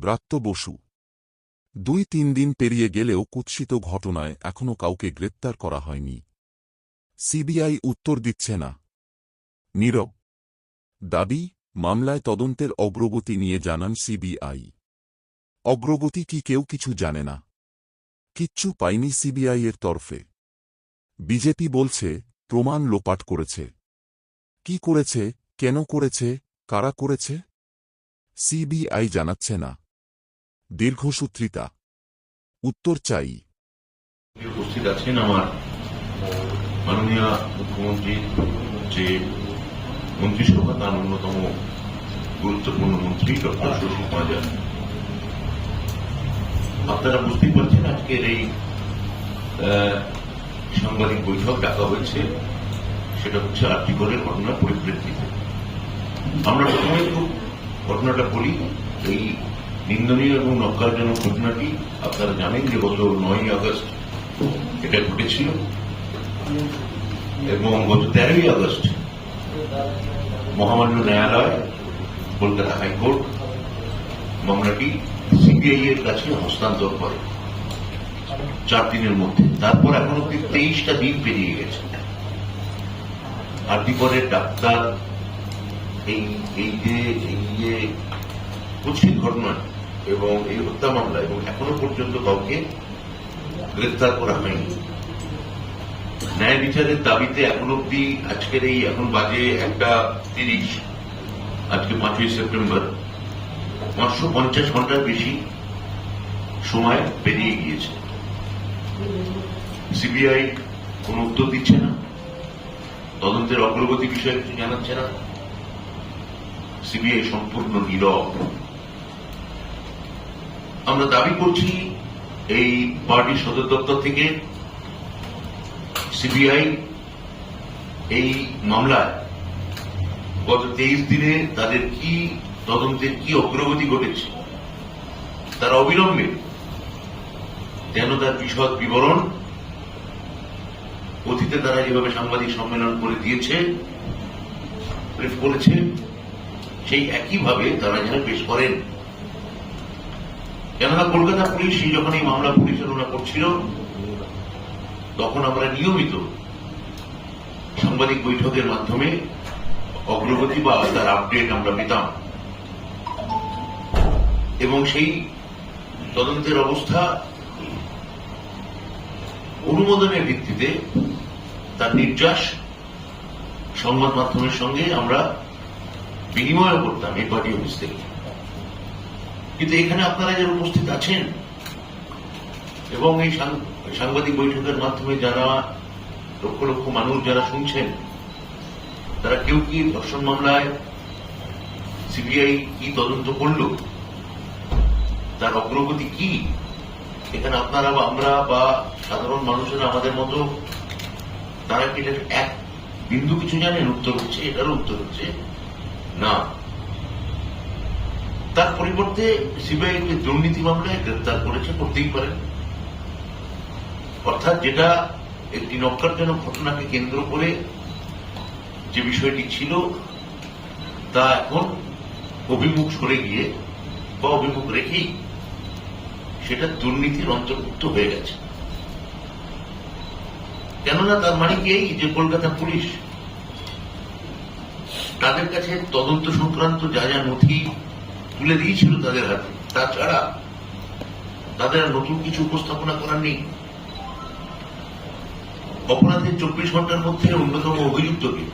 ব্রাত্য বসু 2-3 দিন পেরিয়ে গেলেও কুৎসিত ঘটনায় এখনও কাউকে গ্রেপ্তার করা হয়নি। সিবিআই উত্তর দিচ্ছে না। নীরব দাবি, মামলায় তদন্তের অগ্রগতি নিয়ে জানান সিবিআই। অগ্রগতি কি কেউ কিছু জানে না। কিচ্ছু পায়নি সিবিআইয়ের তরফে। বিজেপি বলছে প্রমাণ লোপাট করেছে। কি করেছে, কেন করেছে, কারা করেছে, সিবিআই জানাচ্ছে না। দীর্ঘসূত্রিতা। উত্তর চাই। উপস্থিত আছেন আমার মাননীয় মুখ্যমন্ত্রীর যে মন্ত্রিসভা, তার অন্যতম গুরুত্বপূর্ণ মন্ত্রী ডক্টর শশী পাঁজা। আপনারা বুঝতেই পারছেন আজকের এই সাংবাদিক বৈঠক ডাকা হয়েছে, সেটা হচ্ছে আর্থিকরের ঘটনার পরিপ্রেক্ষিতে। আমরা প্রথমে খুব ঘটনাটা বলি। এই নিন্দনীয় এবং নক্কারজনক ঘটনাটি আপনারা জানেন যে গত 9ই আগস্ট এটা ঘটেছিল এবং গত 13ই আগস্ট মহামান্য ন্যায়ালয়, কলকাতা হাইকোর্ট মামলাটি সিবিআই এর কাছে হস্তান্তর করে 4 দিনের মধ্যে। তারপর এখন অব্দি 23টা দিন পেরিয়ে গেছে। আরজিকরের ডাক্তার এই যে কুৎসিত ঘটনা এবং এই হত্যা মামলা এবং এখনো পর্যন্ত কাউকে গ্রেফতার করা হয়নি। ন্যায় বিচারের দাবিতে এখন অব্দি আজকের এই এখন বাজে 1:30, আজকে 5ই সেপ্টেম্বর, 550 ঘন্টার বেশি সময় পেরিয়ে গিয়েছে। সিবিআই কোন উত্তর দিচ্ছে না, তদন্তের অগ্রগতি বিষয়ে কিছু জানাচ্ছে না। সিবিআই সম্পূর্ণ নীরব। আমরা দাবি করছি এই পার্টির সদর দপ্তর থেকে সিবিআই এই মামলায় গত 23 দিনে তাদের কি তদন্তের কি অগ্রগতি ঘটেছে, তারা অবিলম্বে যেন তার বিশদ বিবরণ অতীতে তারা যেভাবে সাংবাদিক সম্মেলন করে দিয়েছে, ব্রিফ করেছে, সেই একইভাবে তারা যেন পেশ করেন। কেননা কলকাতা পুলিশ যখন এই মামলা পরিচালনা করছিল, তখন আমরা নিয়মিত সাংবাদিক বৈঠকের মাধ্যমে অগ্রগতি বা তার আপডেট আমরা পেতাম এবং সেই তদন্তের অবস্থা অনুমোদনের ভিত্তিতে তার নির্যাস সংবাদ মাধ্যমের সঙ্গে আমরা বিনিময় করতাম এই পার্টি অফিস থেকে। কিন্তু এখানে আপনারা যারা উপস্থিত আছেন এবং এই সাংবাদিক বৈঠকের মাধ্যমে যারা লক্ষ লক্ষ মানুষ যারা শুনছেন, তারা কেউ কি ধর্ষণ মামলায় সিবিআই কি তদন্ত করল, তার অগ্রগতি কি, এখানে আপনারা বা আমরা বা সাধারণ মানুষেরা আমাদের মতো তারা কি এটা এক বিন্দু কিছু জানেন? উত্তর হচ্ছে, এটারও উত্তর হচ্ছে না। তার পরিবর্তে সিবিআই দুর্নীতি মামলায় গ্রেফতার করেছে, করতেই পারেন। অর্থাৎ যেটা একটি নক্কারজনক ঘটনাকে কেন্দ্র করে যে বিষয়টি ছিল, তা এখন অভিমুখ সরে গিয়ে বা অভিমুখ রেখেই সেটা দুর্নীতির অন্তর্ভুক্ত হয়ে গেছে। কেননা তার মানে কি এই যে কলকাতা পুলিশ তাদের কাছে তদন্ত সংক্রান্ত যা যা নথি তুলে দিয়েছিল তাদের হাতে, তাছাড়া তাদের নতুন কিছু উপস্থাপনা করার নেই। অপরাধের 24 ঘন্টার মধ্যে অন্যতম অভিযুক্তকে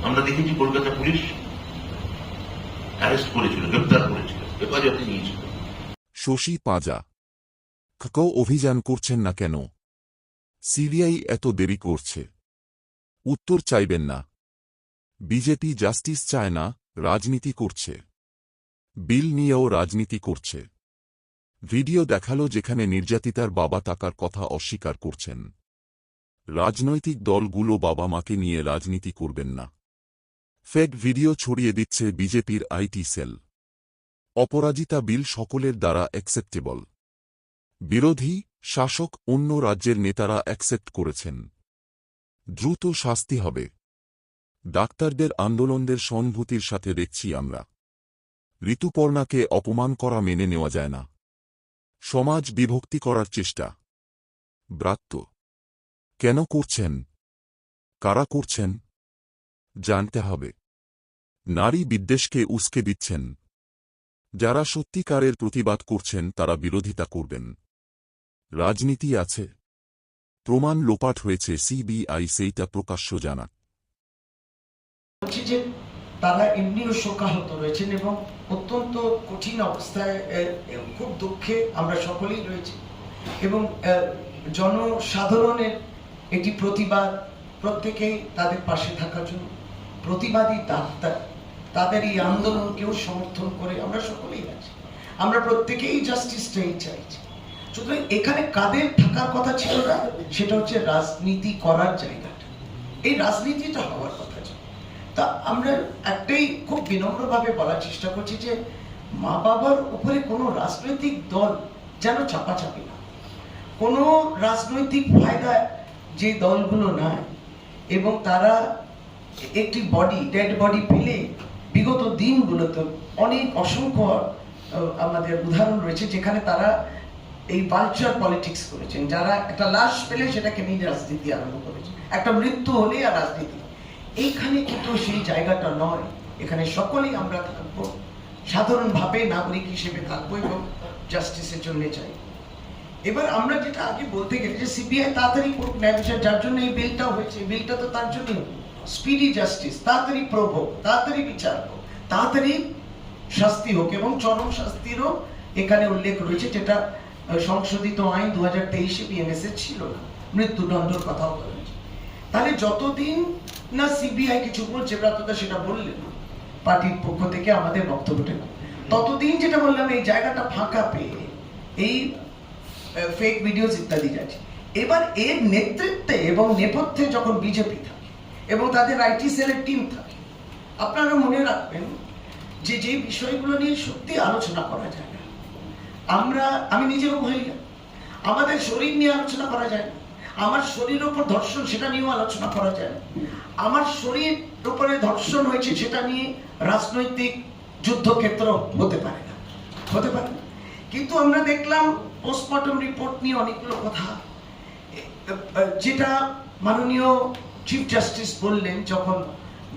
আমরা দেখেছি কলকাতা পুলিশ অ্যারেস্ট করেছিল, গ্রেপ্তার করেছিল, হেফাজতে নিয়েছিল। শশী পাঁজা অভিযান করছেন না কেন? সিবিআই এত দেরি করছে। উত্তর চাইবেন না। বিজেপি জাস্টিস চায় না, রাজনীতি করছে। বিল নিয়েও রাজনীতি করছে। ভিডিও দেখালো যেখানে নির্যাতিতার বাবা টাকার কথা অস্বীকার করছেন। রাজনৈতিক দলগুলো বাবা মাকে নিয়ে রাজনীতি করবেন না। ফেক ভিডিও ছড়িয়ে দিচ্ছে বিজেপির আইটি সেল। অপরাজিতা বিল সকলের দ্বারা অ্যাকসেপ্টেবল। বিরোধী, শাসক, অন্য রাজ্যের নেতারা অ্যাকসেপ্ট করেছেন। দ্রুত শাস্তি হবে। ডাক্তারদের আন্দোলনদের সহানুভূতির সাথে দেখছি আমরা। ঋতুপর্ণাকে অপমান করা মেনে নেওয়া যায় না। সমাজ বিভক্তি করার চেষ্টা। ব্রাত্য কেন করছেন, কারা করছেন, জানতে হবে। নারী বিদ্বেষকে উস্কে দিচ্ছেন। যারা সত্যিকারের প্রতিবাদ করছেন তারা বিরোধিতা করবেন। রাজনীতি আছে, প্রমাণ লোপাট হয়েছে, সিবিআই সেইটা প্রকাশ্য জানাক। বলছি যে তারা এমনিও শোকাহত রয়েছেন এবং অত্যন্ত কঠিন অবস্থায়, খুব দুঃখে আমরা সকলেই রয়েছি এবং জনসাধারণের এটি প্রতিবাদ, প্রত্যেকেই তাদের পাশে থাকার জন্য প্রতিবাদী তাদের এই আন্দোলনকেও সমর্থন করে আমরা সকলেই আছি। আমরা প্রত্যেকেই জাস্টিসটাই চাইছি। সুতরাং এখানে কাদের থাকার কথা ছিল না, সেটা হচ্ছে রাজনীতি করার জায়গাটা, এই রাজনীতিটা হওয়ার কথা ছিল। তা আমরা একটাই খুব বিনম্রভাবে বলার চেষ্টা করছি যে মা বাবার উপরে কোনো রাজনৈতিক দল যেন চাপাচাপি না, কোনো রাজনৈতিক ফায়দা যে দলগুলো নাই, এবং তারা একটি বডি, ডেড বডি পেলে বিগত দিনগুলোতে অনেক অসংখ্য আমাদের উদাহরণ রয়েছে যেখানে তারা এই ভালচার পলিটিক্স করেছেন, যারা একটা লাশ পেলে সেটাকে নিয়ে রাজনীতি আরম্ভ করেছে, একটা মৃত্যু হলে আর রাজনীতি। এইখানে কিন্তু সেই জায়গাটা নয়, এখানে সকলেই আমরা থাকবো, সাধারণভাবে নাগরিক হিসেবে থাকবো এবং জাস্টিসের জন্য চাই। এবার আমরা যেটা আগে বলতে গেলে যে সিবিআই তাড়াতাড়ি করুক ন্যায় বিচার, যার জন্য এই বিলটা হয়েছে, বিলটা তো তার জন্যই, স্পিডি জাস্টিস, তাড়াতাড়ি প্রোভ হোক, তাড়াতাড়ি বিচার হোক, তাড়াতাড়ি শাস্তি হোক, এবং চরম শাস্তিরও এখানে উল্লেখ রয়েছে, যেটা সংশোধিত আইন 2023-এ বিএনএস এর ছিল না, মৃত্যুদণ্ডের কথাও বলেছে। তাহলে যতদিন না সিবিআই কিছু বলছে, ব্রাত্যতা সেটা বললেন পার্টির পক্ষ থেকে আমাদের বক্তব্যটা, ততদিন যেটা বললাম এই জায়গাটা ফাঁকা পেয়ে এই ফেক ভিডিওস ইত্যাদি যাচ্ছে। এবার এর নেতৃত্বে এবং নেপথ্যে যখন বিজেপি থাকে এবং তাদের আইটি সেলের টিম থাকে, আপনারা মনে রাখবেন যে যে বিষয়গুলো নিয়ে সত্যি আলোচনা করা যায় না, আমি নিজেও মহিলা, আমাদের শরীর নিয়ে আলোচনা করা যায় না, আমার শরীরের উপর ধর্ষণ সেটা নিয়েও আলোচনা করা যায় না, আমার শরীর উপরে ধর্ষণ হয়েছে সেটা নিয়ে রাজনৈতিক যুদ্ধক্ষেত্র হতে পারে না, হতে পারে না। কিন্তু আমরা দেখলাম পোস্টমর্টম রিপোর্ট নিয়ে অনেকগুলো কথা, যেটা মাননীয় চিফ জাস্টিস বললেন যখন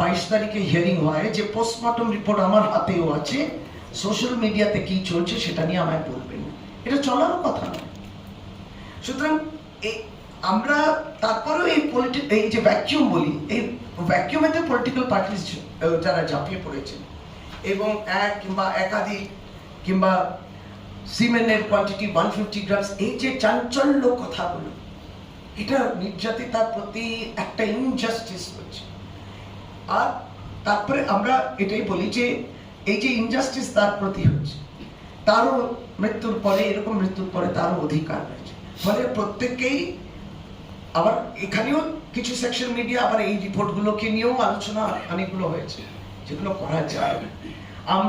22 তারিখে হিয়ারিং হয়, যে পোস্টমর্টম রিপোর্ট আমার হাতেও আছে, সোশ্যাল মিডিয়াতে কি চলছে সেটা নিয়ে আমায় বলবেন, এটা চলার কথা নয়। সুতরাং আমরা তারপরেও এই যে ভ্যাকিউম বলি, এই ভ্যাকিউমেতে পলিটিক্যাল পার্টিস যারা ঝাঁপিয়ে পড়েছেন এবং এক কিংবা একাধিক কিংবা সিমেন্টের কোয়ান্টিটি 150 গ্রামস, এই যে চাঞ্চল্য কথাগুলো, এটা নির্যাতিতার প্রতি একটা ইনজাস্টিস হচ্ছে। আর তারপরে আমরা এটাই বলি যে এই যে ইনজাস্টিস তার প্রতি হচ্ছে, তারও মৃত্যুর পরে, এরকম মৃত্যুর পরে তারও অধিকার রয়েছে। ফলে প্রত্যেককেই, আবার এখানেও কিছু সেকশন মিডিয়া আবার এই রিপোর্টগুলোকে নিয়েও আলোচনা অনেকগুলো হয়েছে, যেগুলো করা যায়। আমরা